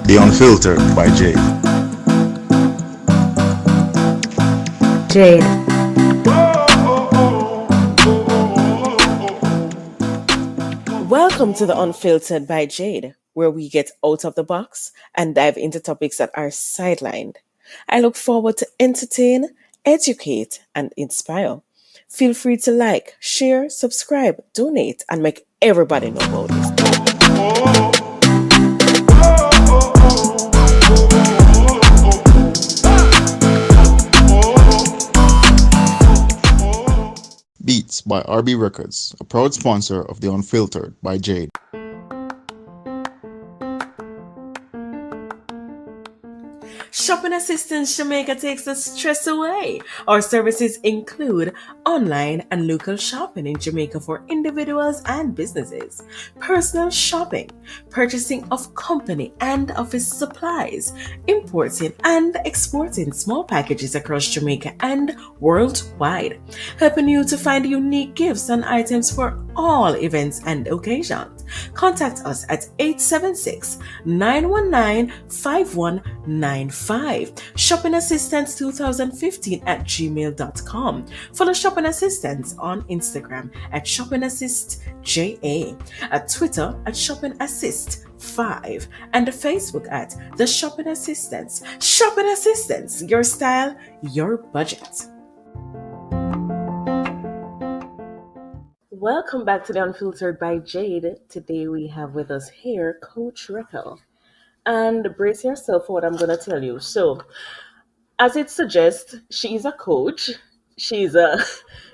The Unfiltered by Jade. Jade. Welcome to the Unfiltered by Jade, where we get out of the box and dive into topics that are sidelined. I look forward to entertain, educate, and inspire. Feel free to like, share, subscribe, donate, and make everybody know about this. Beats by RB Records, a proud sponsor of The Unfiltered by Jade. Shopping Assistance Jamaica takes the stress away. Our services include online and local shopping in Jamaica for individuals and businesses, personal shopping, purchasing of company and office supplies, importing and exporting small packages across Jamaica and worldwide, helping you to find unique gifts and items for all events and occasions. Contact us at 876-919-5195. Shopping Assistance 2015 at gmail.com. Follow Shopping Assistance on Instagram at Shopping Assist JA, at Twitter at Shopping Assist 5, and Facebook at The Shopping Assistance. Shopping Assistance, your style, your budget. Welcome back to the Unfiltered by Jade. Today we have with us here Coach Racquel. And brace yourself for what I'm going to tell you. So, as it suggests, she's a coach, she's a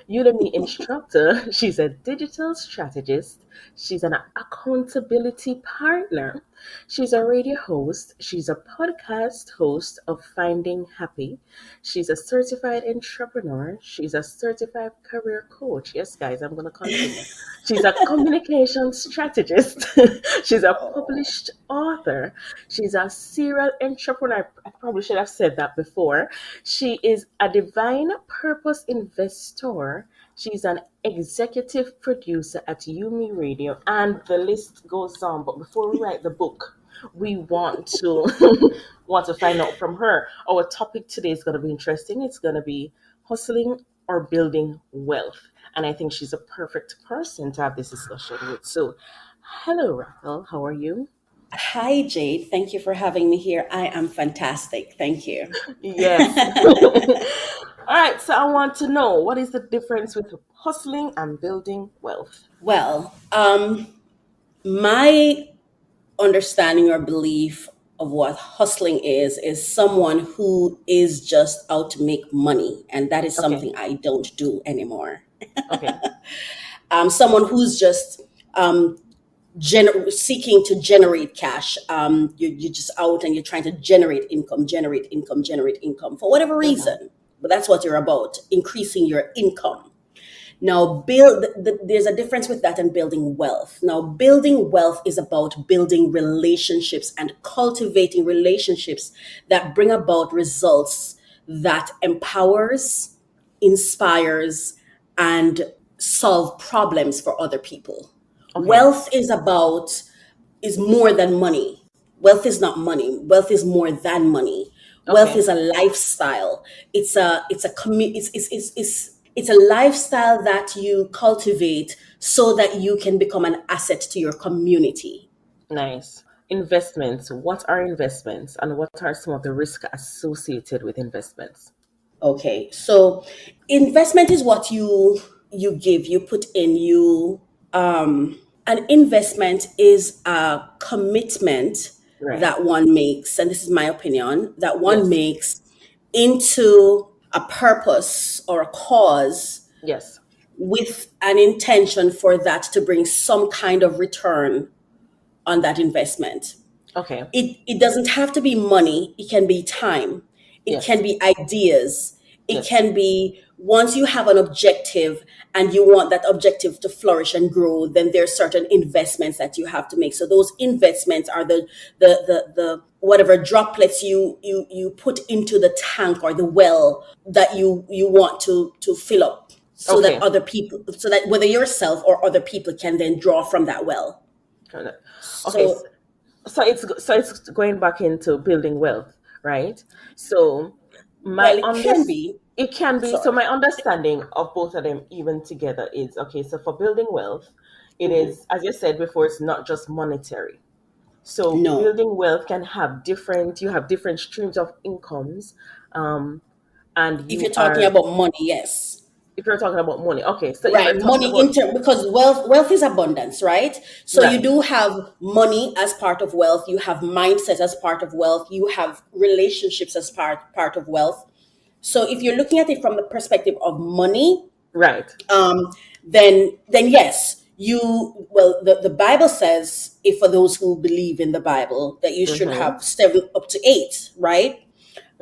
Udemy instructor, she's a digital strategist, she's an accountability partner, she's a radio host, she's a podcast host of Finding Happy, she's a certified entrepreneur, she's a certified career coach. Yes, guys, I'm going to continue. She's a communication strategist, she's a published author, she's a serial entrepreneur. I probably should have said that before. She is a divine purpose investor. She's an executive producer at Udemy Radio, and the list goes on. But before we write the book, we want to find out from her. Our topic today is going to be interesting. It's going to be hustling or building wealth, and I think she's a perfect person to have this discussion with. So, hello, Racquel. How are you? Hi, Jade. Thank you for having me here. I am fantastic. Thank you. Yes. All right. So I want to know, what is the difference with hustling and building wealth? Well, my understanding or belief of what hustling is someone who is just out to make money. And that is Okay. something I don't do anymore. Okay. Someone who's just seeking to generate cash. You're just out and you're trying to generate income for whatever reason. But that's what you're about, increasing your income. Now, there's a difference with that and building wealth. Now, building wealth is about building relationships and cultivating relationships that bring about results that empowers, inspires, and solve problems for other people. Okay. Wealth is more than money. Wealth is not money. Wealth is more than money. Wealth Okay. is a lifestyle. It's a lifestyle that you cultivate so that you can become an asset to your community. Nice. Investments. What are investments, and what are some of the risks associated with investments? Okay, so investment is what you give, you put in, an investment is a commitment Right. that one makes, and this is my opinion, that one Yes. makes into a purpose or a cause Yes. with an intention for that to bring some kind of return on that investment. Okay. It doesn't have to be money. It can be time. It Yes. can be ideas. It Yes. can be, once you have an objective and you want that objective to flourish and grow, then there are certain investments that you have to make. So those investments are the whatever droplets you put into the tank or the well that you want to fill up, so Okay. that other people, so that whether yourself or other people can then draw from that well. Okay. So So it's going back into building wealth, right? So Well, my it under can be. it can be, so Sorry. my understanding of both of them even together is, okay, so for building wealth, it Mhm. is, as you said before, it's not just monetary. So No. building wealth can have different streams of incomes, um and If you you're talking are, about money, yes. if you're talking about money, okay, so if Right, you're talking money about, because wealth is abundance, right? So you right, do have money as part of wealth, you have mindset as part of wealth, you have relationships as part of wealth. So if you're looking at it from the perspective of money, right, um, then yes, the Bible says, if for those who believe in the Bible, that you should mm-hmm, have 7 up to 8, right?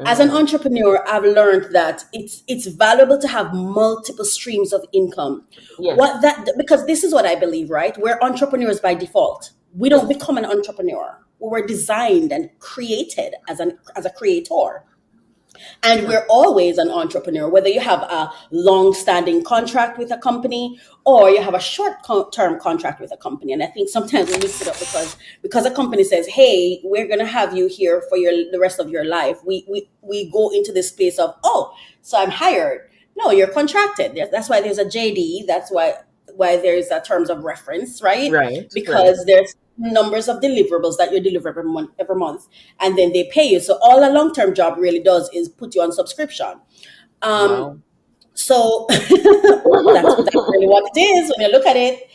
As an mm-hmm, entrepreneur, I've learned that it's valuable to have multiple streams of income. What yes, that Because this is what I believe, right? We're entrepreneurs by default. We don't yes, become an entrepreneur. We were designed and created as a creator. And true, we're always an entrepreneur, whether you have a long standing contract with a company or you have a short term contract with a company. And I think sometimes we mix it up because a company says, hey, we're going to have you here for the rest of your life. We go into this space of, oh, so I'm hired. No, you're contracted. That's why there's a JD. That's why there's a terms of reference, right? right, right, Because there's numbers of deliverables that you deliver every month, and then they pay you. So all a long-term job really does is put you on subscription. um wow. so that's really what it is when you look at it.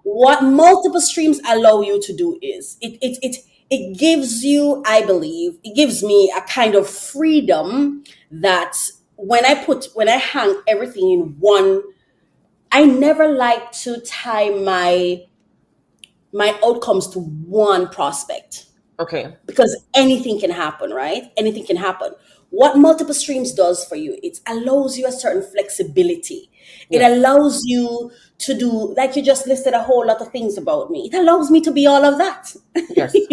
What multiple streams allow you to do is it gives you, I believe it gives me a kind of freedom that when I hang everything in one. I never like to tie my outcomes to one prospect, Okay, because anything can happen, right? Anything can happen. What multiple streams does for you, it allows you a certain flexibility. It yes, allows you to do, like you just listed a whole lot of things about me. It allows me to be all of that, yes,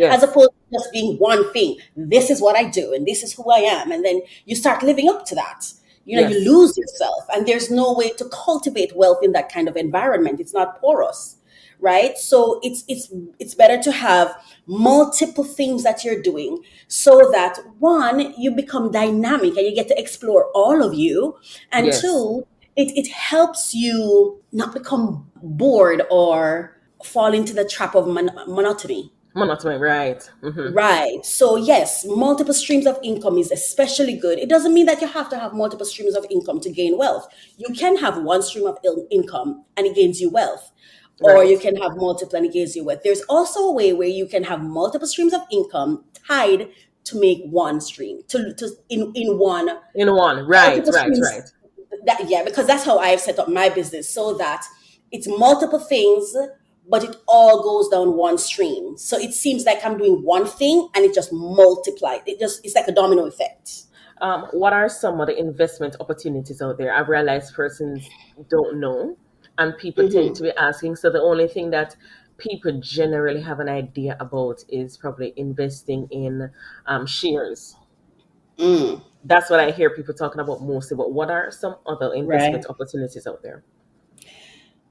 as yes, opposed to just being one thing. This is what I do, and this is who I am. And then you start living up to that. You yes, lose yourself, and there's no way to cultivate wealth in that kind of environment. It's not porous, right? So it's better to have multiple things that you're doing, so that one, you become dynamic and you get to explore all of you, and yes, two, it helps you not become bored or fall into the trap of monotony. monotony, right, mm-hmm, Right. So yes, multiple streams of income is especially good. It doesn't mean that you have to have multiple streams of income to gain wealth. You can have one stream of income and it gains you wealth. Or you right, can have multiple and it gains you wealth. There's also a way where you can have multiple streams of income tied to make one stream. To in one in one, right, multiple right, streams. right, That, yeah, because that's how I've set up my business, so that it's multiple things, but it all goes down one stream. So it seems like I'm doing one thing and it just multiplies. It's like a domino effect. what are some of the investment opportunities out there? I've realized persons don't know, and people tend Hmm. to be asking. So the only thing that people generally have an idea about is probably investing in shares. Mm, That's what I hear people talking about mostly. But what are some other investment right. opportunities out there?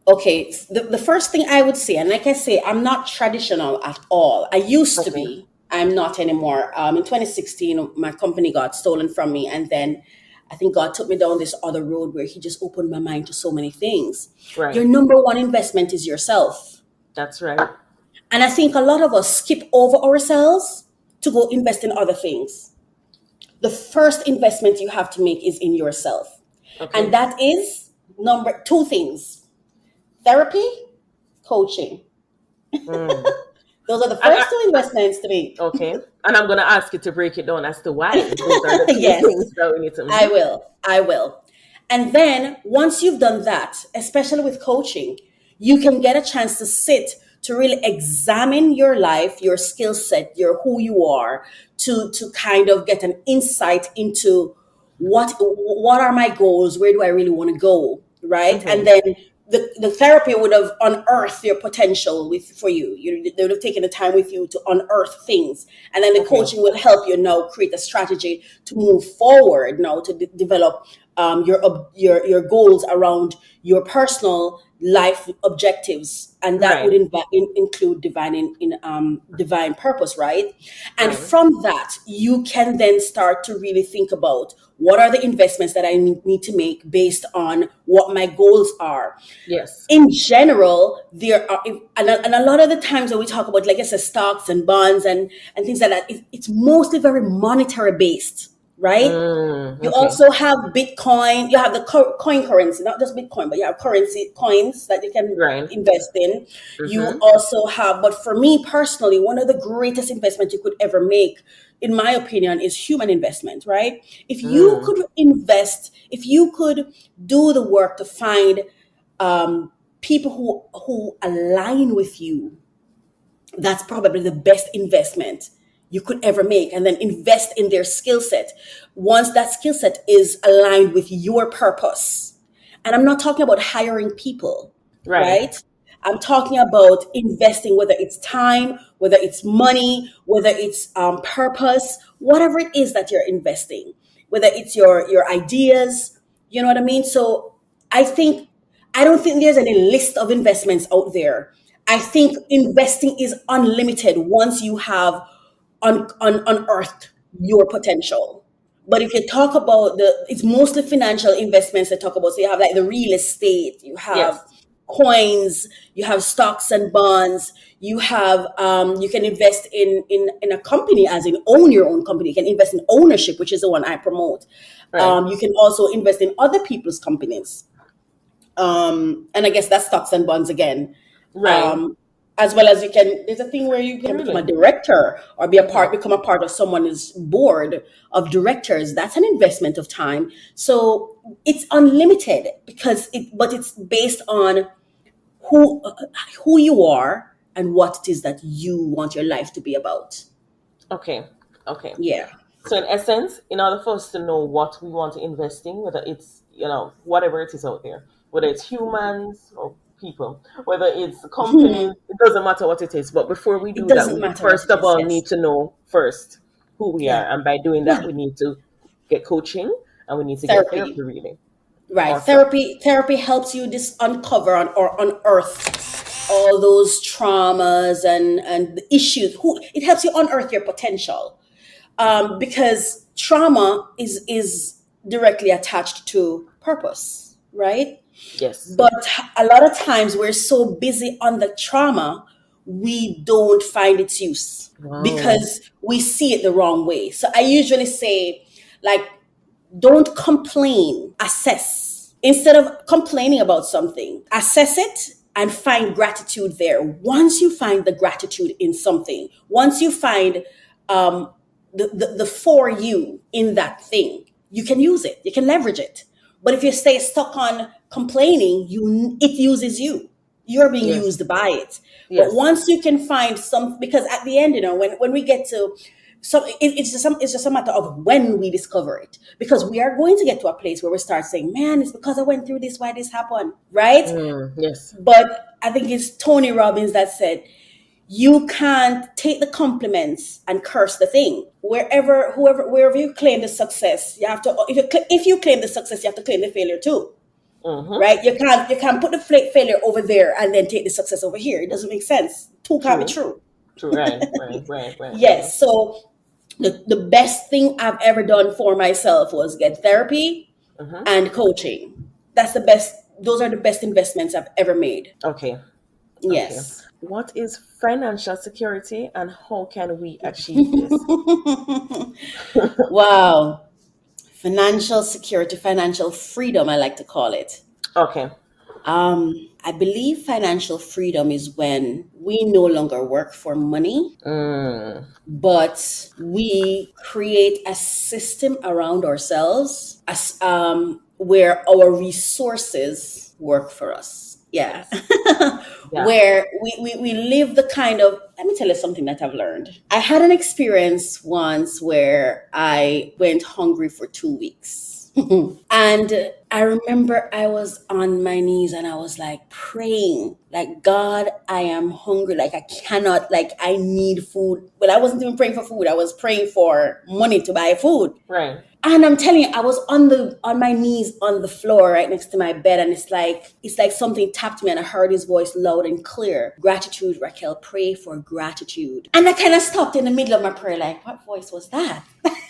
Okay. The first thing I would say, and like I say, I'm not traditional at all. I used to Okay, be. I'm not anymore. In 2016, my company got stolen from me, and then I think God took me down this other road where He just opened my mind to so many things. Your right. number one investment is yourself. That's right. And I think a lot of us skip over ourselves to go invest in other things. The first investment you have to make is in yourself. And Okay. that is number two things: therapy, coaching. Mm. Those are the And first two investments to make. okay. And I'm going to ask you to break it down as to why those are the two Yes, things that we need to. I Mhm. will. I will. And then once you've done that, especially with coaching, you can get a chance to sit to really examine your life, your skill set, your who you are, to kind of get an insight into what are my goals, where do I really want to go, right? And Mhm. then the therapy would have unearthed your potential for you. They would have taken the time with you to unearth things, and then the Okay. coaching will help you now create a strategy to move forward, now to develop your goals around your personal life objectives, and that would Right. include divine purpose, right? And Right. from that, you can then start to really think about what are the investments that I need to make based on what my goals are. Yes. In general, there are, and a lot of the times when we talk about, like I said, stocks and bonds and things like that, it's mostly very monetary based, right? You Okay. also have Bitcoin. You have the coin currency, not just Bitcoin, but you have currency coins that you can Right. invest in. You Mm-hmm. also have, but for me personally, one of the greatest investments you could ever make, in my opinion, is human investment, right? Mm. If you could do the work to find people who align with you, that's probably the best investment you could ever make, and then invest in their skill set once that skill set is aligned with your purpose. And I'm not talking about hiring people, Right. right? I'm talking about investing, whether it's time, whether it's money, whether it's purpose, whatever it is that you're investing, whether it's your ideas, you know what I mean? So I think, I don't think there's any list of investments out there. I think investing is unlimited once you have unearthed your potential. But if you talk about it's mostly financial investments that talk about. So you have like the real estate, you have Yes. coins, you have stocks and bonds, you have you can invest in a company, as in own your own company. You can invest in ownership, which is the one I promote. Right. You can also invest in other people's companies, and I guess that's stocks and bonds again. Right. Um, as well as you can, there's a thing where you can become a Really. director or Mm-hmm. become a part of someone's board of directors. That's an investment of time. So it's unlimited but it's based on who who you are and what it is that you want your life to be about. Okay. Okay. Yeah. So in essence, in order for us to know what we want to invest in, whether it's, whatever it is out there, whether it's humans or people, whether it's companies, it doesn't matter what it is. But before we It do that, doesn't we matter what first it of is. all Yes. need to know first who we Yeah. are. And by doing Yeah. that, we need to get coaching and we need to get therapy, Therapy. really. Right. Awesome. Therapy helps you uncover or unearth all those traumas and the issues. It helps you unearth your potential. Because trauma is directly attached to purpose, right? Yes. But a lot of times we're so busy on the trauma, we don't find its use Wow. because we see it the wrong way. So I usually say, like, don't complain, assess. Instead of complaining about something, assess it and find gratitude there. Once you find the gratitude in something, once you find um, the for you in that thing, you can use it, you can leverage it. But if you stay stuck on complaining, it uses you. You're being Yes. used by it. But Yes. once you can find some, because at the end, when we get to, so it's just a matter of when we discover it, because we are going to get to a place where we start saying, man, it's because I went through this why this happened, right? Yes. But I think it's Tony Robbins that said, you can't take the compliments and curse the thing. Wherever you claim the success, you have to, if you claim the success, you have to claim the failure too, Mm-hmm. right? You can't put the failure over there and then take the success over here. It doesn't make sense. Two can't be True. true. True. Right. Right. Right. Right. Right. Yes. So the best thing I've ever done for myself was get therapy Mm-hmm. and coaching. That's the best. Those are the best investments I've ever made. Okay. Okay. Yes. What is financial security and how can we achieve this? Wow. Financial security, financial freedom, I like to call it. Okay. I believe financial freedom is when we no longer work for money, Mm. but we create a system around ourselves where our resources work for us. Yeah. Yeah. Where we live the kind of, let me tell you something that I've learned. I had an experience once where I went hungry for 2 weeks. And I remember I was on my knees and I was like praying, like, God, I am hungry. Like, I cannot, like, I need food. But I wasn't even praying for food. I was praying for money to buy food. Right. And I'm telling you, I was on my knees on the floor right next to my bed, and it's like something tapped me, and I heard his voice loud and clear. Gratitude, Racquel, pray for gratitude. And I kind of stopped in the middle of my prayer, like, what voice was that?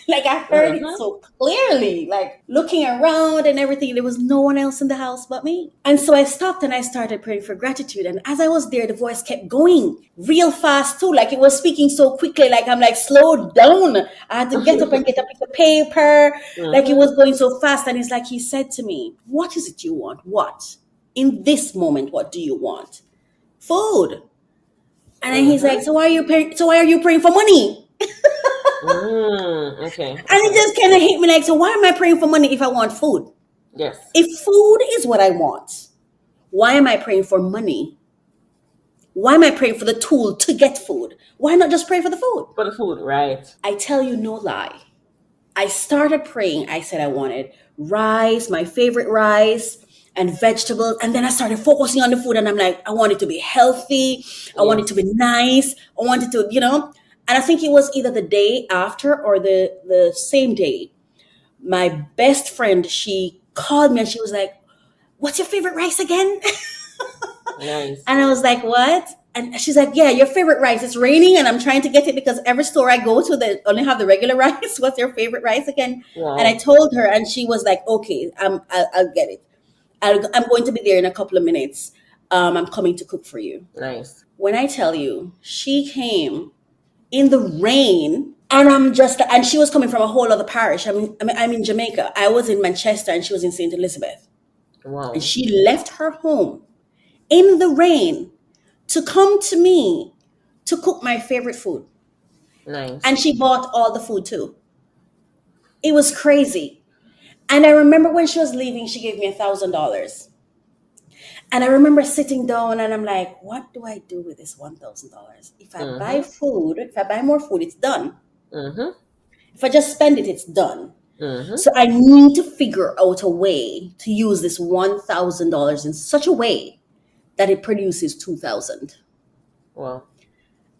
Like I heard it so clearly, like looking around and everything. There was no one else in the house but me. And so I stopped and I started praying for gratitude. And as I was there, the voice kept going real fast too. Like it was speaking so quickly. Like I'm like, slow down. I had to get up and get a piece of paper. Like it was going so fast. And it's like he said to me, what is it you want? What? In this moment, what do you want? Food. And then he's like, so why are you praying for money? Okay. And it just kind of hit me like, so why am I praying for money if I want food? Yes. If food is what I want, why am I praying for money? Why am I praying for the tool to get food? Why not just pray for the food? For the food, right. I tell you no lie. I started praying. I said I wanted rice, my favorite rice, and vegetables. And then I started focusing on the food. And I'm like, I want it to be healthy. I want it to be nice. I want it to, And I think it was either the day after or the same day. My best friend, she called me and she was like, what's your favorite rice again? Nice. And I was like, what? And she's like, yeah, your favorite rice. It's raining and I'm trying to get it because every store I go to, they only have the regular rice. What's your favorite rice again? Wow. And I told her and she was like, okay, I'll get it. I'm going to be there in a couple of minutes. I'm coming to cook for you. Nice. When I tell you, she came in the rain, and she was coming from a whole other parish. I'm in Jamaica. I was in Manchester and she was in St. Elizabeth. Wow. And she left her home in the rain to come to me to cook my favorite food. Nice. And she bought all the food too. It was crazy. And I remember when she was leaving, she gave me $1,000. And I remember sitting down and I'm like, what do I do with this $1,000? If I buy food, if I buy more food, it's done. If I just spend it, it's done. So I need to figure out a way to use this $1,000 in such a way that it produces $2,000. Wow.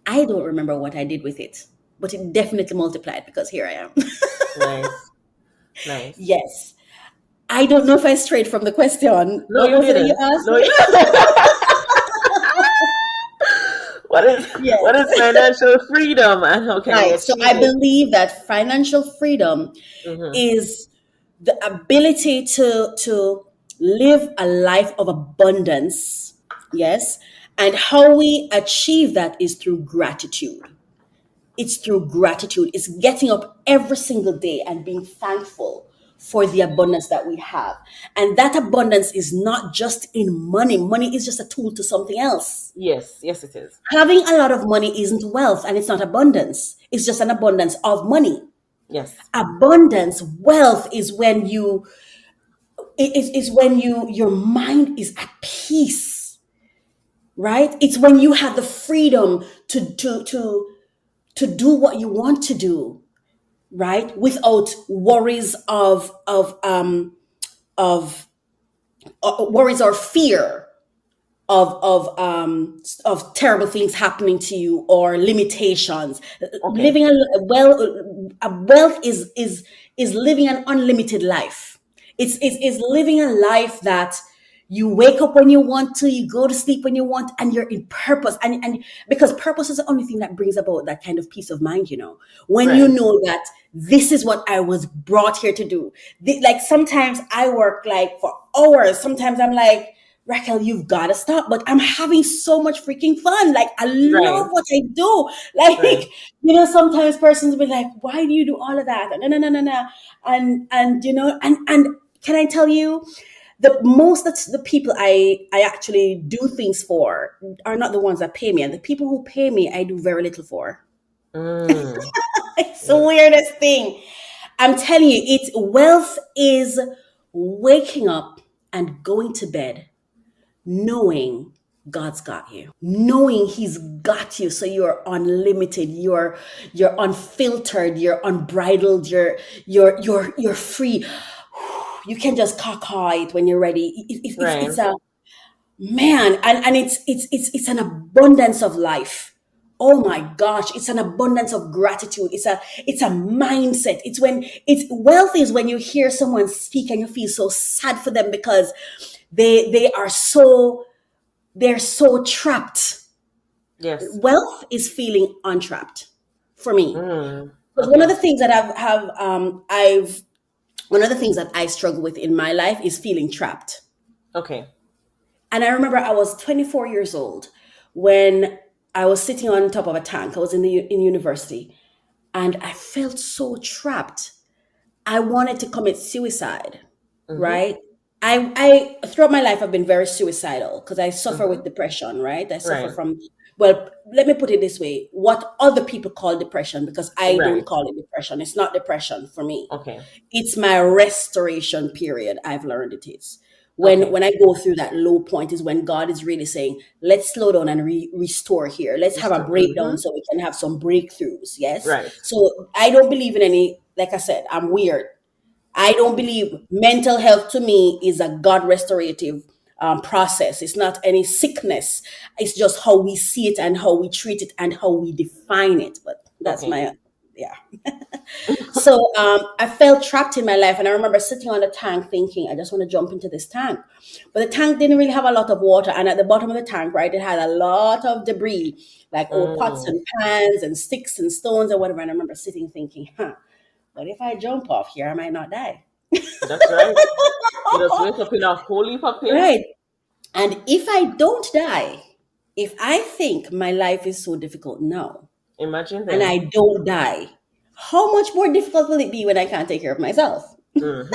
I don't remember what I did with it, but it definitely multiplied because here I am. Nice. Nice. Yes. I don't know if I strayed from the question. No, What you was it that didn't. you asked? No, what is financial freedom and how can Right. So achieve I it? believe that financial freedom is the ability to live a life of abundance. Yes. And how we achieve that is through gratitude. It's through gratitude. It's getting up every single day and being thankful for the abundance that we have. And that abundance is not just in money. Money is just a tool to something else. Yes, it is. Having a lot of money isn't wealth and it's not abundance. It's just an abundance of money. Yes. Abundance, wealth is when your mind is at peace, right? It's when you have the freedom to do what you want to do, right? Without worries of worries or fear of terrible things happening to you or limitations. Living a wealth is living an unlimited life. It's living a life that you wake up when you want to, you go to sleep when you want, and you're in purpose. And because purpose is the only thing that brings about that kind of peace of mind, when you know that this is what I was brought here to do. Like sometimes I work like for hours. Sometimes I'm like, Racquel, you've got to stop. But I'm having so much freaking fun. Like I love what I do. Like, sometimes persons will be like, why do you do all of that? No. And can I tell you, the people I actually do things for are not the ones that pay me. And the people who pay me, I do very little for. It's the weirdest thing. I'm telling you, wealth is waking up and going to bed knowing God's got you, knowing He's got you. So you're unlimited, you're unfiltered, you're unbridled, you're free. You can just caca it when you're ready. It's a man, and it's an abundance of life Oh my gosh, it's an abundance of gratitude. It's a mindset. It's when it's wealth is when you hear someone speak and you feel so sad for them because they are so they're so trapped. Yes. Wealth is feeling untrapped for me. Because one of Okay. the things that I've one of the things that I struggle with in my life is feeling trapped. Okay. And I remember I was 24 years old when I was sitting on top of a tank. I was in university, and I felt so trapped. I wanted to commit suicide, Mm-hmm. right? I throughout my life I've been very suicidal because I suffer Mm-hmm. with depression, right? I suffer Right. from, well, let me put it this way, what other people call depression, because I don't Right. call it depression. It's not depression for me. Okay. It's my restoration period. I've learned it is. Okay. When I go through that low point is when God is really saying, let's slow down and restore here. Let's have a Mm-hmm. breakdown so we can have some breakthroughs. Yes. Right. So I don't believe in any, like I said, I'm weird. I don't believe mental health to me is a God restorative process. It's not any sickness. It's just how we see it and how we treat it and how we define it. But that's Okay. my, yeah. So I felt trapped in my life. And I remember sitting on the tank thinking, I just want to jump into this tank. But the tank didn't really have a lot of water. And at the bottom of the tank, right, it had a lot of debris, like old pots Mm. and pans and sticks and stones and whatever. And I remember sitting thinking, but if I jump off here, I might not die. That's right. You just wake up in a whole heap of pain. Right. And if I don't die, if I think my life is so difficult now Imagine and then. I don't die, how much more difficult will it be when I can't take care of myself? Mm-hmm.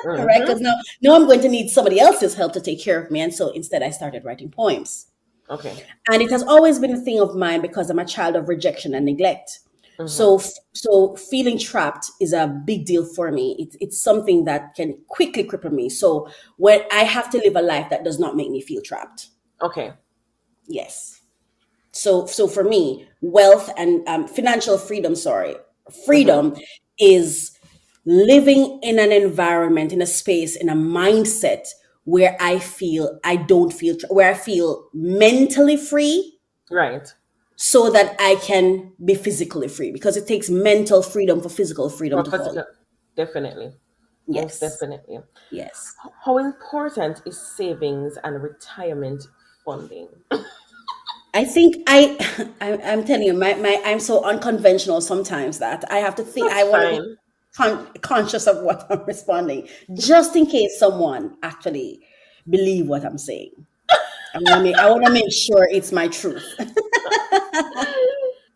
Right? Mm-hmm. Because now I'm going to need somebody else's help to take care of me. And so instead, I started writing poems. Okay. And it has always been a thing of mine because I'm a child of rejection and neglect. Mm-hmm. So feeling trapped is a big deal for me. It's something that can quickly cripple me. So when I have to live a life that does not make me feel trapped. Okay. Yes. So for me, wealth and financial freedom, Mm-hmm. freedom is living in an environment, in a space, in a mindset where where I feel mentally free Right. so that I can be physically free because it takes mental freedom for physical freedom For to follow. physical, definitely. Most Yes. definitely. Yes. How important is savings and retirement funding? I think I'm telling you, I'm so unconventional sometimes that I have to think. That's I want to be fine. conscious of what I'm responding, just in case someone actually believe what I'm saying. I want to make sure it's my truth.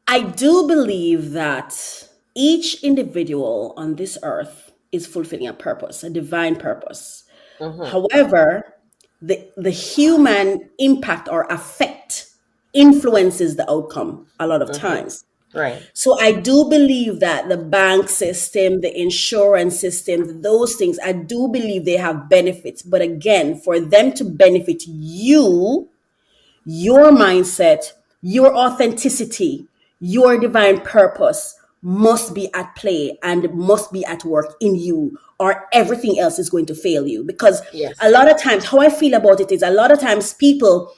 I do believe that each individual on this earth is fulfilling a purpose, a divine purpose. Mm-hmm. However, the human impact or effect influences the outcome a lot of Mm-hmm. times. Right. So I do believe that the bank system, the insurance system, those things, I do believe they have benefits. But again, for them to benefit you, your mindset, your authenticity, your divine purpose must be at play and must be at work in you, or everything else is going to fail you. Because a Yes. lot of times, how I feel about it is a lot of times people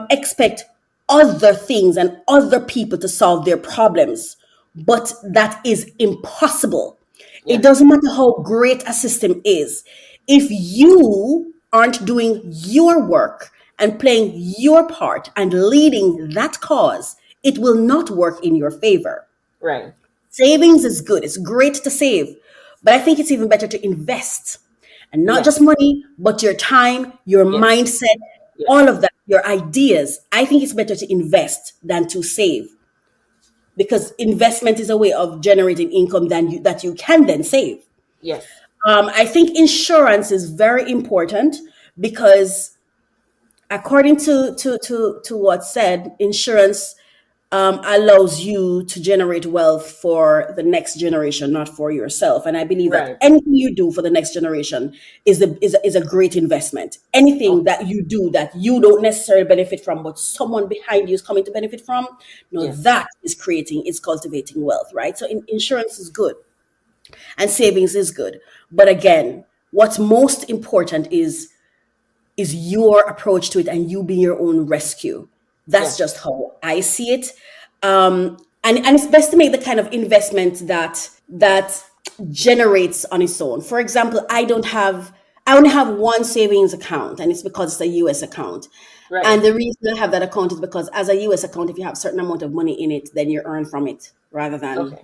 expect other things and other people to solve their problems, but that is impossible. It Yes. doesn't matter how great a system is. If you aren't doing your work and playing your part and leading that cause, it will not work in your favor. Right. Savings is good. It's great to save, but I think it's even better to invest, and not just Yes. money, but your time, your Yes. mindset, all Yes. of that, your ideas. I think it's better to invest than to save because investment is a way of generating income that you can then save. Yes. I think insurance is very important because according to what's said, insurance allows you to generate wealth for the next generation, not for yourself. And I believe that Right. anything you do for the next generation is a great investment. Anything Okay. that you do that you don't necessarily benefit from, but someone behind you is coming to benefit from, no, Yes. that is cultivating wealth, right? So insurance is good and savings is good. But again, what's most important is your approach to it and you being your own rescue. That's Yes. just how I see it. And it's best to make the kind of investment that generates on its own. For example, I only have one savings account, and it's because it's a US account. Right. And the reason I have that account is because as a US account, if you have a certain amount of money in it, then you earn from it rather than Okay.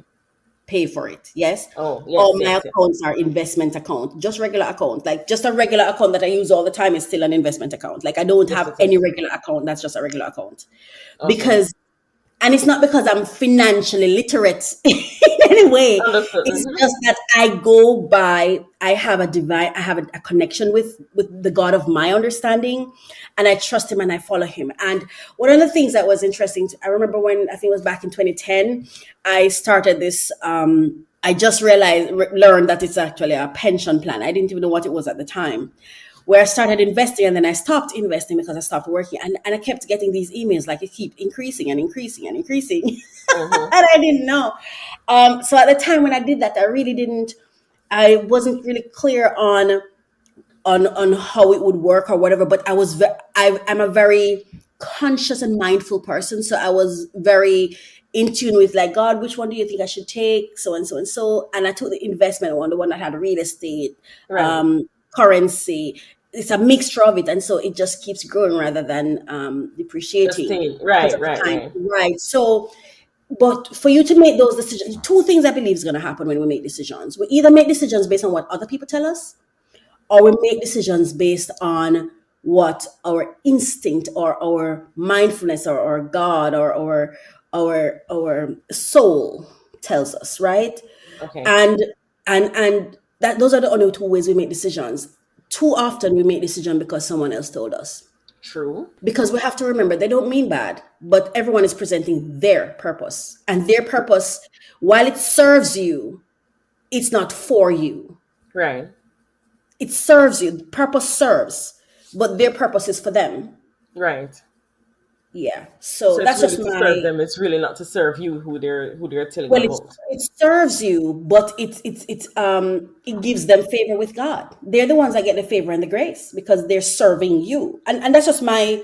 pay for it. Yes. Oh, All yes, my yes, yes. accounts are investment account, just regular account. Like just a regular account that I use all the time is still an investment account. Like I don't Yes, have it any is. regular account. That's just a regular account. Okay. Because and it's not because I'm financially literate in any way. Understood. It's just that I have a connection with the God of my understanding, and I trust him and I follow him. And one of the things that was interesting, I remember when I think it was back in 2010, I started this. I just learned that it's actually a pension plan. I didn't even know what it was at the time, where I started investing and then I stopped investing because I stopped working. And I kept getting these emails like it keep increasing and increasing and increasing. Mm-hmm. And I didn't know. So at the time when I did that, I wasn't really clear on how it would work or whatever, but I'm a very conscious and mindful person. So I was very in tune with like, God, which one do you think I should take? So and so and so. And I took the investment one, the one that had real estate, Right. currency. It's a mixture of it. And so it just keeps growing rather than Just depreciating staying. because Right, of the right, time. right. Right. So but for you to make those decisions, two things I believe is going to happen when we make decisions. We either make decisions based on what other people tell us, or we make decisions based on what our instinct or our mindfulness or our God or our soul tells us, right? Okay. And and that those are the only two ways we make decisions. Too often we make decisions because someone else told us. True. Because we have to remember they don't mean bad, but everyone is presenting their purpose. And their purpose, while it serves you, it's not for you. Right. It serves you. Purpose serves, but their purpose is for them. Right. Yeah. So So it's that's really just to serve my them. It's really not to serve you who they're telling well. about. It serves you, but it gives them favor with God. They're the ones that get the favor and the grace because they're serving you, and that's just my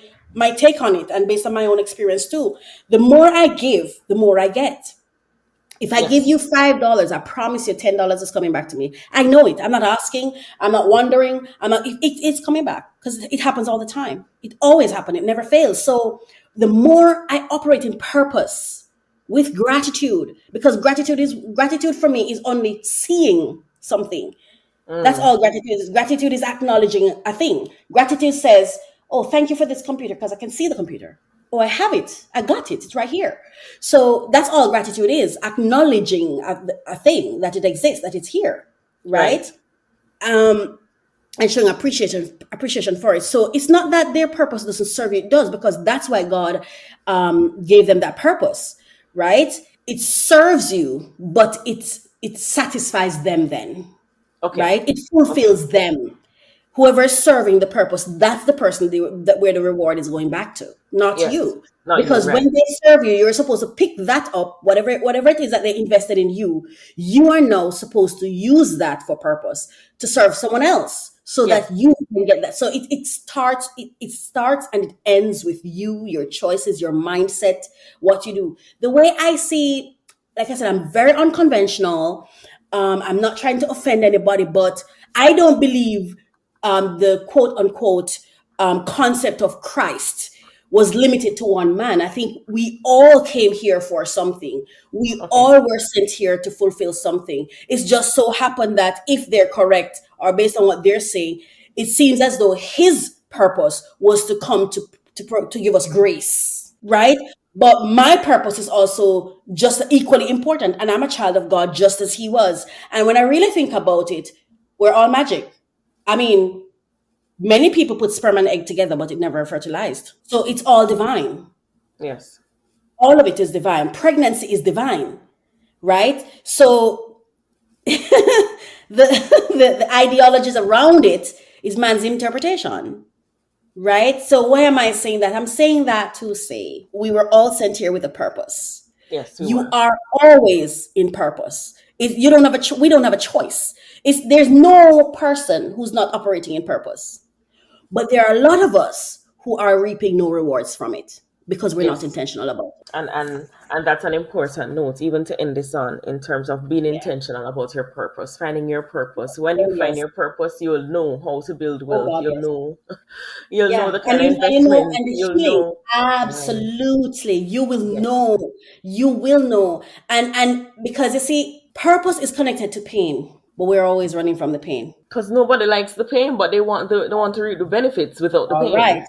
take on it, and based on my own experience too. The more I give, the more I get. If I give Yes. you $5, I promise you $10 is coming back to me. I know it. I'm not asking. I'm not wondering. I'm not. It's coming back because it happens all the time. It always happens. It never fails. So the more I operate in purpose with gratitude, because gratitude for me is only seeing something. That's Mm. all gratitude is. Gratitude is acknowledging a thing. Gratitude says, "Oh, thank you for this computer because I can see the computer. Oh, I have it. I got it. It's right here." So that's all gratitude is, acknowledging a thing, that it exists, that it's here, Right. right? Um, and showing appreciation for it. So it's not that their purpose doesn't serve you; it does, because that's why God gave them that purpose, right? It serves you, but it satisfies them then, Okay. right? It Okay. fulfills them. Whoever is serving the purpose, that's the person that where the reward is going back to, not Yes. you. Not you. Because when Right. they serve you, you're supposed to pick that up, whatever it is that they invested in you. You are now supposed to use that for purpose to serve someone else, so that Yes. you can get that. So it starts and it ends with you, your choices, your mindset, what you do. The way I see, like I said, I'm very unconventional. I'm not trying to offend anybody, but I don't believe the quote unquote concept of Christ was limited to one man. I think we all came here for something. We Okay. all were sent here to fulfill something. It's just so happened that if they're correct or based on what they're saying, it seems as though his purpose was to come to give us grace, right? But my purpose is also just equally important, and I'm a child of God just as he was. And when I really think about it, we're all magic. I mean, many people put sperm and egg together, but it never fertilized. So it's all divine. Yes. All of it is divine. Pregnancy is divine, right? So the ideologies around it is man's interpretation, right? So why am I saying that? I'm saying that to say we were all sent here with a purpose. Yes, we You were. are always in purpose. If you don't have we don't have a choice. There's no person who's not operating in purpose. But there are a lot of us who are reaping no rewards from it. because we're not Yes. intentional about it. And that's an important note, even to end this on, in terms of being Yeah. intentional about your purpose, finding your purpose. When you Oh find yes. your purpose, you'll know how to build Oh wealth. God, yes. You'll know Yeah, the kind of and you know, investment. and the You'll healing, know. Right. absolutely, Yes. you will know, and because you see, purpose is connected to pain, but we're always running from the pain. Because nobody likes the pain, but they want to reap the benefits without the All pain. right.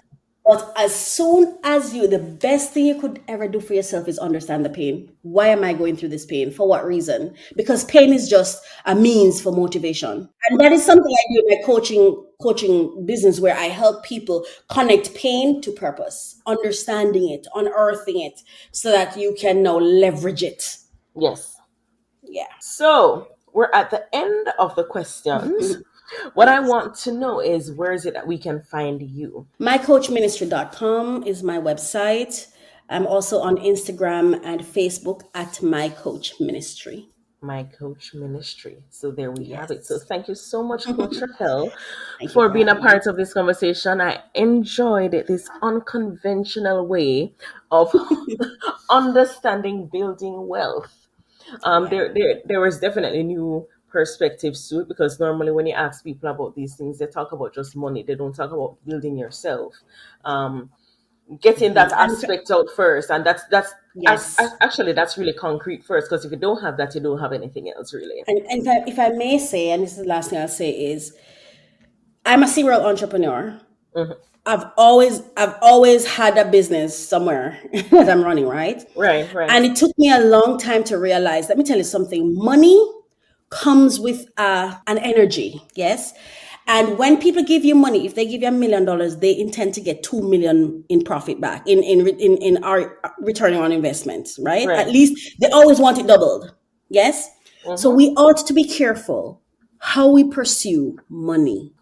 But as soon as the best thing you could ever do for yourself is understand the pain. Why am I going through this pain? For what reason? Because pain is just a means for motivation. And that is something I do in my coaching business, where I help people connect pain to purpose, understanding it, unearthing it, so that you can now leverage it. Yes. Yeah. So we're at the end of the questions. What I Yes. want to know is, where is it that we can find you? mycoachministry.com is my website. I'm also on Instagram and Facebook at My Coach Ministry. My Coach Ministry. So there we have it. So Yes. thank you so much, Coach Racquel, Thank you for for being a having me. part of this conversation. I enjoyed it, this unconventional way of understanding building wealth. Yeah. There was definitely new perspectives to it, because normally when you ask people about these things, they talk about just money. They don't talk about building yourself. Getting that And aspect out first, and yes. actually that's really concrete first, because if you don't have that, you don't have anything else really. And if I may say, and this is the last thing I'll say, is I'm a serial entrepreneur. Mhm. I've always had a business somewhere that I'm running, right? Right. And it took me a long time to realize, let me tell you something, money comes with an energy, yes? And when people give you money, if they give you $1 million, they intend to get 2 million in profit back, in our return on investment, right? At Right. least they always want it doubled. Yes? So Mm-hmm. we ought to be careful how we pursue money,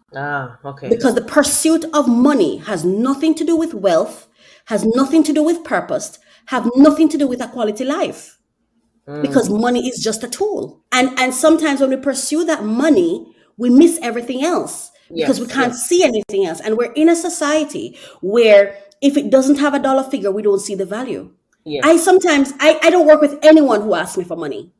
Okay. because the pursuit of money has nothing to do with wealth, has nothing to do with purpose, have nothing to do with a quality life, because Mm. money is just a tool. And sometimes when we pursue that money, we miss everything else because we Yes, can't yes, see anything else. And we're in a society where if it doesn't have a dollar figure, we don't see the value. I yes. sometimes I don't work with anyone who asks me for money,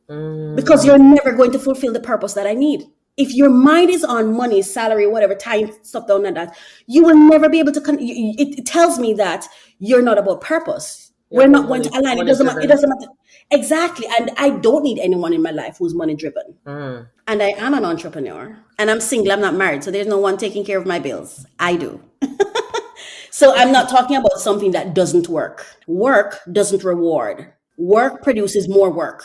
because you're Mm. never going to fulfill the purpose that I need. If your mind is on money, salary, whatever, tying stuff down and that, you will never be able to. It tells me that you're not about purpose. You're We're about not going to align. It money doesn't. It driven. doesn't matter. Exactly. And I don't need anyone in my life who's money driven. Mm. And I am an entrepreneur. And I'm single. I'm not married. So there's no one taking care of my bills. I do. So I'm not talking about something that doesn't work. Work doesn't reward. Work produces more work.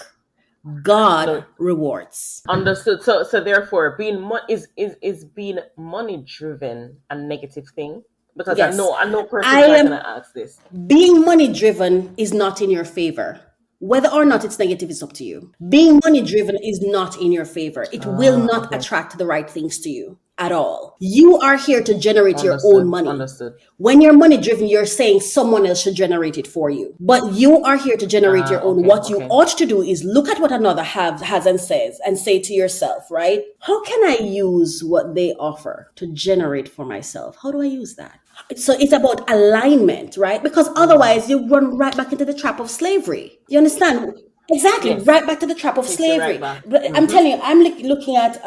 God No, rewards. understood. So therefore, is being money driven a negative thing? Because Yes. I know I persons are gonna am ask this. being money driven is not in your favor. Whether or not it's negative is up to you. Being money driven is not in your favor. It will not Okay. attract the right things to you at all. You are here to generate your own Understood. money. Understood. When you're money driven, you're saying someone else should generate it for you. But you are here to generate your own. Okay. What you Okay. ought to do is look at what another has and says, and say to yourself, right? How can I use what they offer to generate for myself? How do I use that? So it's about alignment, right? Because Mm. otherwise you run right back into the trap of slavery. You understand? Exactly, Yes. right back to the trap of Takes you right slavery. back. But I'm Mm-hmm. telling you, I'm looking at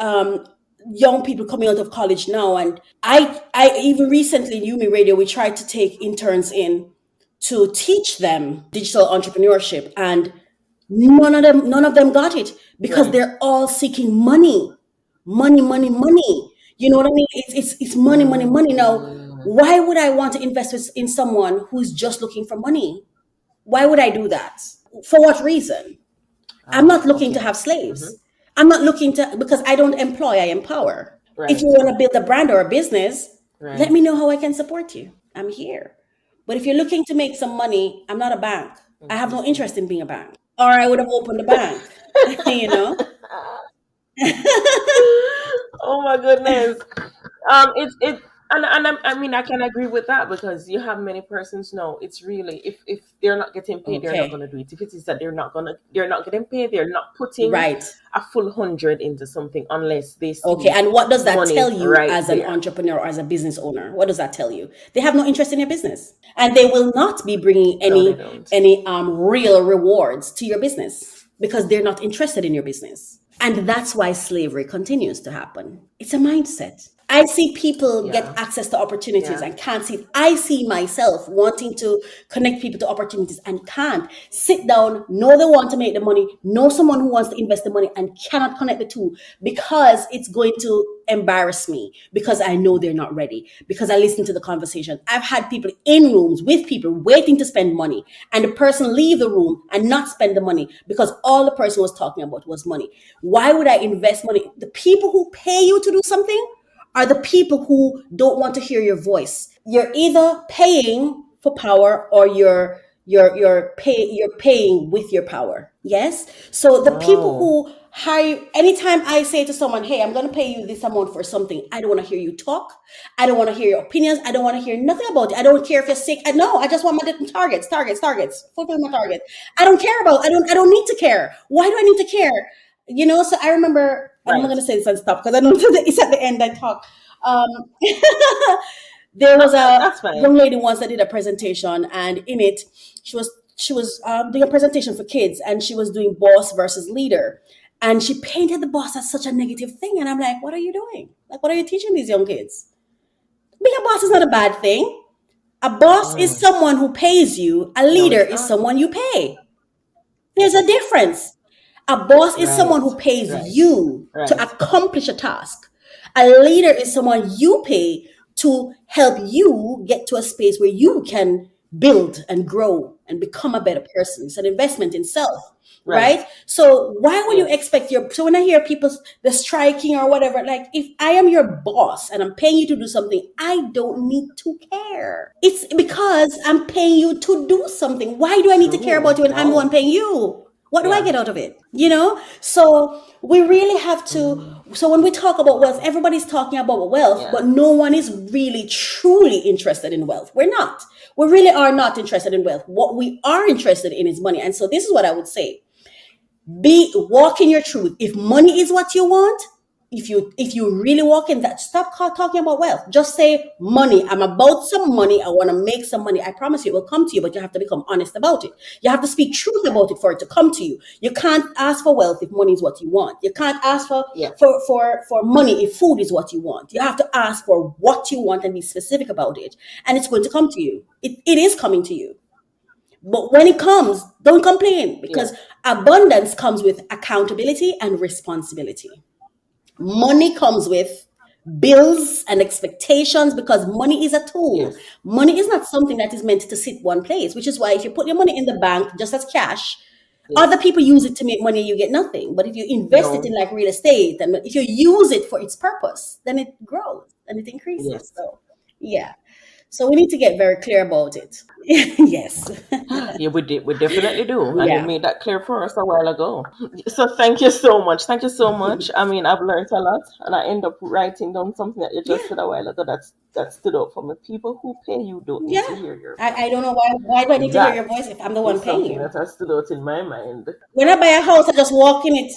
young people coming out of college now, and I even recently in Udemy Radio, we tried to take interns in to teach them digital entrepreneurship, and none of them got it, because Right. they're all seeking money, money, money, money. You know what I mean? It's money, money, money. Now, Mm. why would I want to invest in someone who's just looking for money? Why would I do that? For what reason? I'm not looking to Okay. have Mm-hmm. slaves. I'm not looking to, because I don't employ, I empower. If you Right. want to build a brand or a business, let Right. me know how I can support you. I'm here. But if you're looking to make some money, I'm not a bank. I have no Interesting. interest in being a bank. Or I would have opened a bank, you know? Oh my goodness. It's it. I mean, I can agree with that because you have many persons know it's really if they're not getting paid, they're not Okay. going to do it. If it is that they're not getting paid, they're not putting Right. a full 100 into something unless they Okay. see And what does that tell money you right as an there. entrepreneur or as a business owner? What does that tell you? They have no interest in your business, and they will not be bringing No, they don't. any real rewards to your business because they're not interested in your business. And that's why slavery continues to happen. It's a mindset. I see people get Yeah, access to opportunities yeah. and can't see it. I see myself wanting to connect people to opportunities and can't sit down, know they want to make the money, know someone who wants to invest the money and cannot connect the two because it's going to embarrass me because I know they're not ready because I listen to the conversation. I've had people in rooms with people waiting to spend money and the person leave the room and not spend the money because all the person was talking about was money. Why would I invest money? The people who pay you to do something are the people who don't want to hear your voice. You're either paying for power or you're paying with your power. Yes. So the people Oh, who hire anytime I say to someone, hey, I'm gonna pay you this amount for something, I don't want to hear you talk. I don't want to hear your opinions. I don't want to hear nothing about it. I don't care if you're sick. No, I just want my different targets, fulfill my target. I don't need to care. Why do I need to care? So I remember, and I'm not right. going to say this and stop because I know it's at the end I talk. Um, there No, was a that's fine. young lady once that did a presentation, and in it, she was doing a presentation for kids, and she was doing boss versus leader, and she painted the boss as such a negative thing, and I'm like, what are you doing? Like, what are you teaching these young kids? Being a boss is not a bad thing. A boss is Mm. someone who pays you. A No, leader it's is not. someone you pay. There's a difference. A boss is someone Right, who pays right, you to right. accomplish a task. A leader is someone you pay to help you get to a space where you can build and grow and become a better person. It's an investment in self, Right. right? So why would you Yes. expect so when I hear people the striking or whatever, like if I am your boss and I'm paying you to do something, I don't need to care. It's because I'm paying you to do something. Why do I need to care about True. you when I'm the one Wow. paying you? What do I Yeah. get out of it? So we really have to. Mm. So when we talk about wealth, everybody's talking about wealth, Yeah. but no one is really truly interested in wealth. We're not. We really are not interested in wealth. What we are interested in is money. And so this is what I would say: walk in your truth. If money is what you want, if you really walk in that, stop talking about wealth. Just say money. I'm about some money. I want to make some money. I promise you it will come to you, but you have to become honest about it. You have to speak truth about it for it to come to you. You can't ask for wealth if money is what you want. You can't ask for Yes. for money if food is what you want. You have to ask for what you want and be specific about it, and it's going to come to you. It is coming to you. But when it comes, don't complain Yeah. because abundance comes with accountability and responsibility. Money comes with bills and expectations because money is a tool. Yes. Money is not something that is meant to sit one place, which is why if you put your money in the bank just as cash, other Yes. people use it to make money, you get nothing. But if you invest it in No. like real estate and if you use it for its purpose, then it grows and it increases. Yes. So, yeah. So we need to get very clear about it. Yes. Yeah, we did. We definitely do, and you Yeah. made that clear for us a while ago. So thank you so much. Thank you so much. I mean, I've learned a lot, and I end up writing down something that you just Yeah. said a while ago. That stood out for me. People who pay you don't need to Yeah. hear your I voice. don't know why do I need to hear your That voice if I'm the one is paying something you? that has stood out in my mind. When I buy a house, I just walk in it.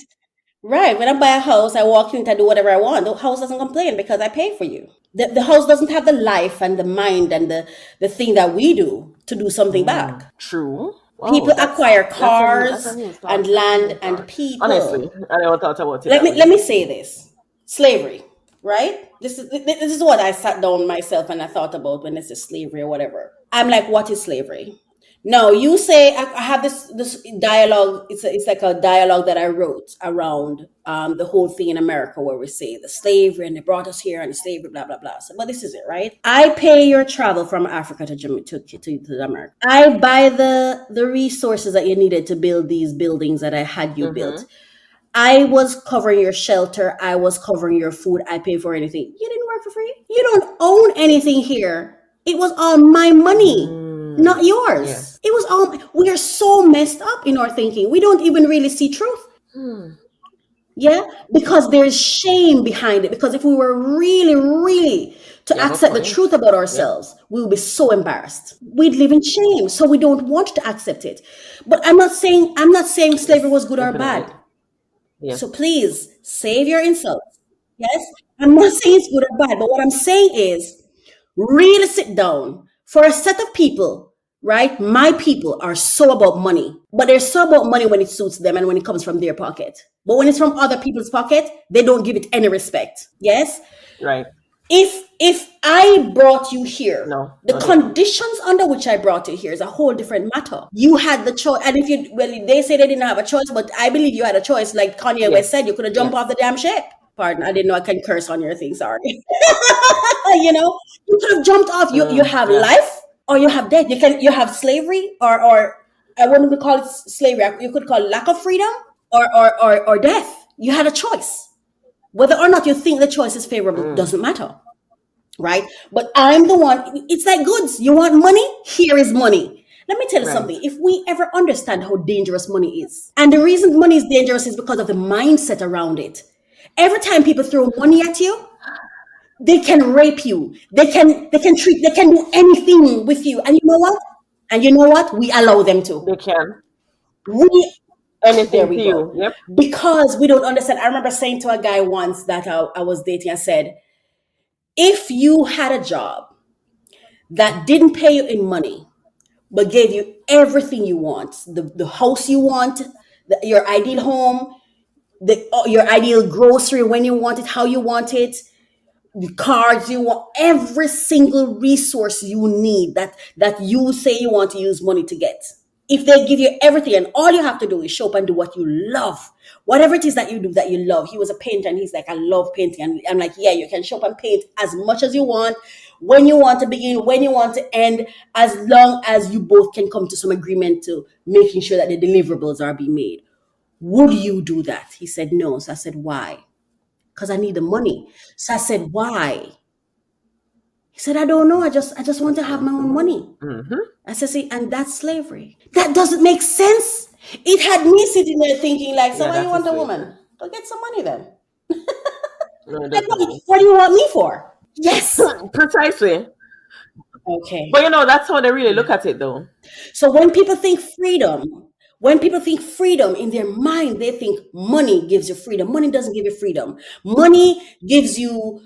Right. When I buy a house, I walk in it, I do whatever I want. The house doesn't complain because I pay for you. The house doesn't have the life and the mind and the thing that we do to do something back. True. Wow, People acquire that's a cars new and thought. That's a new land and thought. Honestly, people. I never thought about it let that me way. let me say this. Slavery, right? This is what I sat down myself and I thought about when this is slavery or whatever. I'm like, what is slavery? No, you say I have this dialogue. It's like a dialogue that I wrote around the whole thing in America where we say the slavery and they brought us here and the slavery blah blah blah. So, but this is it, right? I pay your travel from Africa to to America. I buy the resources that you needed to build these buildings that I had you built. Mm-hmm. I was covering your shelter. I was covering your food. I pay for anything. You didn't work for free. You don't own anything here. It was all my money, not yours. Yes. It was all. We are so messed up in our thinking. We don't even really see truth. Hmm. Yeah, because there's shame behind it. Because if we were really, really to You have a accept the point. truth about Yep. ourselves, we will be so embarrassed. We'd live in shame, so we don't want to accept it. But I'm not saying slavery was Yes, good or definitely. bad. Yes. So please save your insults. Yes, I'm not saying it's good or bad, but what I'm saying is really sit down for a set of people, right? My people are so about money, but they're so about money when it suits them and when it comes from their pocket. But when it's from other people's pocket, they don't give it any respect. Yes, Right. if I brought you here, No, the no, they don't. conditions under which I brought you here is a whole different matter. You had the choice, and if you well, they say they didn't have a choice, but I believe you had a choice. Like Kanye West Yes. said, you could have jumped off Yes. the damn ship. Pardon, I didn't know I can curse on your thing. Sorry. You could have jumped off. You have Yeah. life or you have death. You have slavery or I wouldn't even call it slavery. You could call it lack of freedom or death. You had a choice. Whether or not you think the choice is favorable doesn't matter, right? But I'm the one, it's like goods. You want money? Here is money. Let me tell you Right. something. If we ever understand how dangerous money is, and the reason money is dangerous is because of the mindset around it. Every time people throw money at you, they can rape you. They can do anything with you. And you know what? We allow them to. They can. We There Anything we to go. you. Yep. Because we don't understand. I remember saying to a guy once that I was dating, I said, if you had a job that didn't pay you in money, but gave you everything you want, the house you want, your ideal home, your ideal grocery when you want it, how you want it, the cards you want, every single resource you need that you say you want to use money to get. If they give you everything and all you have to do is show up and do what you love, whatever it is that you do that you love. He was a painter and he's like, I love painting. And I'm like, yeah, you can show up and paint as much as you want, when you want to begin, when you want to end, as long as you both can come to some agreement to making sure that the deliverables are being made. Would you do that? He said no. So I said, why? Because I need the money. So I said, why? He said, I don't know. I just want to have my own money. Mm-hmm. I said, see, and that's slavery. That doesn't make sense. It had me sitting there thinking, like, so Yeah, why you that's a want a slavery. woman? Go get some money then. No, Like, definitely. what do you want me for? Yes. Precisely. Okay. But that's how they really look at it, though. So when people think freedom in their mind, they think money gives you freedom. Money doesn't give you freedom. Money gives you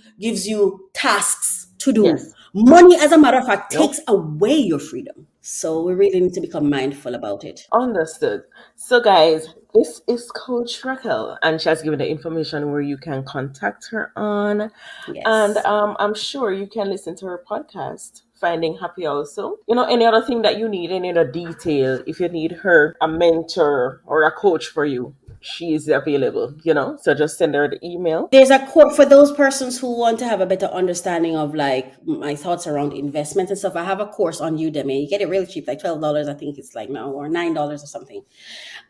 tasks to do. Yes. Money, as a matter of fact, Nope. takes away your freedom. So we really need to become mindful about it. Understood. So, guys, this is Coach Racquel, and she has given the information where you can contact her on. And Yes. I'm sure you can listen to her podcast, Finding Happy also. Any other thing that you need, any other detail, if you need her, a mentor or a coach for you, she is available, So just send her the email. There's a quote for those persons who want to have a better understanding of like my thoughts around investment and stuff. I have a course on Udemy. You get it really cheap, like $12, I think it's like now, or $9 or something.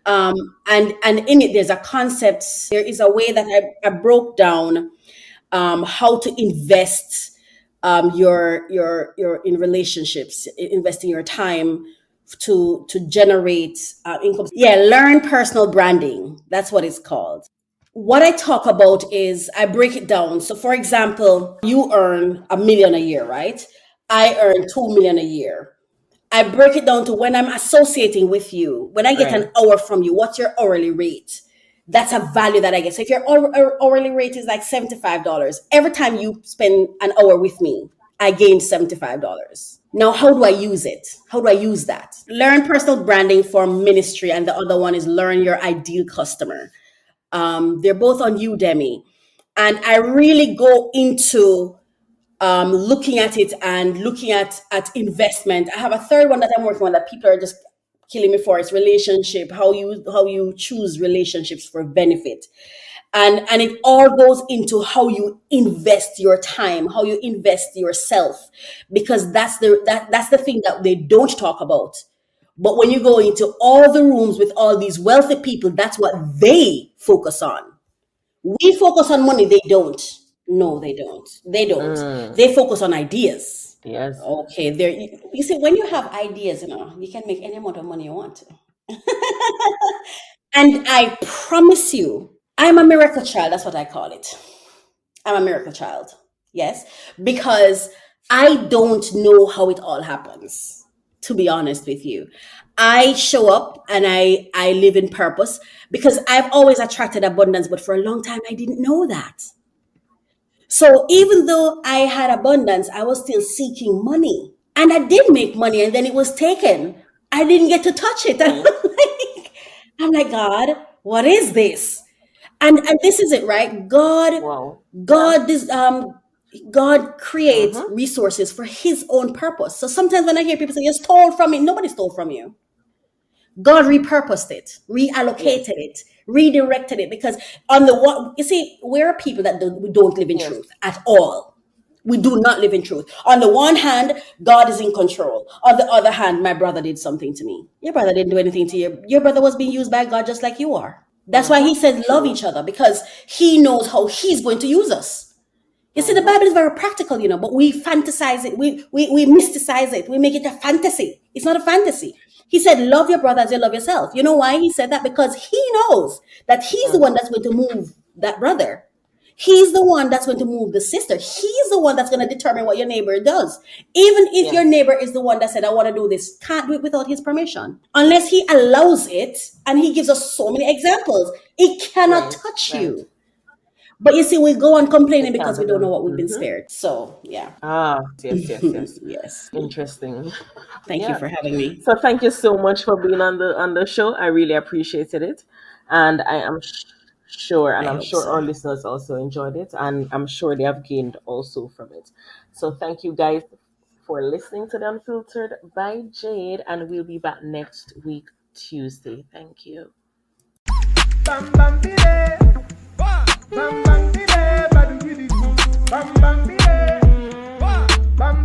And in it, there's a concept. There is a way that I broke down how to invest your in relationships, investing your time to generate income. Yeah, learn personal branding. That's what it's called. What I talk about is I break it down. So, for example, you earn $1 million a year, right? I earn $2 million a year. I break it down to when I'm associating with you, when I get Right. an hour from you, what's your hourly rate? That's a value that I get. So if your hourly rate is like $75, every time you spend an hour with me, I gain $75. Now, how do I use it? How do I use that? Learn personal branding for ministry, and the other one is learn your ideal customer. They're both on Udemy. And I really go into looking at it and looking at investment. I have a third one that I'm working on that people are just killing me for. It's relationship, how you choose relationships for benefit. And it all goes into how you invest your time, how you invest yourself, because that's the thing that they don't talk about. But when you go into all the rooms with all these wealthy people, that's what they focus on. We focus on money, they don't. No, they don't. They don't. They focus on ideas. Yes. Okay, there. You see, when you have ideas, you can make any amount of money you want to. And I promise you, I'm a miracle child. That's what I call it. I'm a miracle child. Yes, because I don't know how it all happens, to be honest with you. I show up and I live in purpose because I've always attracted abundance, but for a long time I didn't know that. So even though I had abundance, I was still seeking money. And I did make money and then it was taken. I didn't get to touch it. I'm like, God, what is this? And this is it, right? God, Wow. God, this God creates Mm-hmm. resources for His own purpose. So sometimes when I hear people say, "You stole from me," nobody stole from you. God repurposed it, Yes. reallocated it, redirected it. Because on the one, you see, we're people that we don't live in Yes. truth at all. We do not live in truth. On the one hand, God is in control. On the other hand, my brother did something to me. Your brother didn't do anything to you. Your brother was being used by God just like you are. That's why he Mm-hmm. says love True. each other, because he knows how he's going to use us. You see, the Mm-hmm. Bible is very practical, but we fantasize it. We mysticize it. We make it a fantasy. It's not a fantasy. He said, love your brother as you love yourself. You know why he said that? Because he knows that he's the one Mm-hmm. that's going to move that brother. He's the one that's going to move the sister. He's the one that's going to determine what your neighbor does. Even if your Yes. neighbor is the one that said, I want to do this, can't do it without his permission. Unless he allows it, and he gives us so many examples, it cannot Right. touch Right. you. But you see, we go on complaining It can because be we don't know done. what we've been Mm-hmm. spared. So, yeah. Ah, yes, yes, yes. Yes. Interesting. Thank you Yeah. for having me. So thank you so much for being on the show. I really appreciated it, and I am sure, and I I'm hope sure so. our listeners also enjoyed it, and I'm sure they have gained also from it. So thank you guys for listening to the Unfiltered by Jade, and we'll be back next week Tuesday. Thank you. Bam bam bide, bam bam bide, badu bidi bam bam bide, bam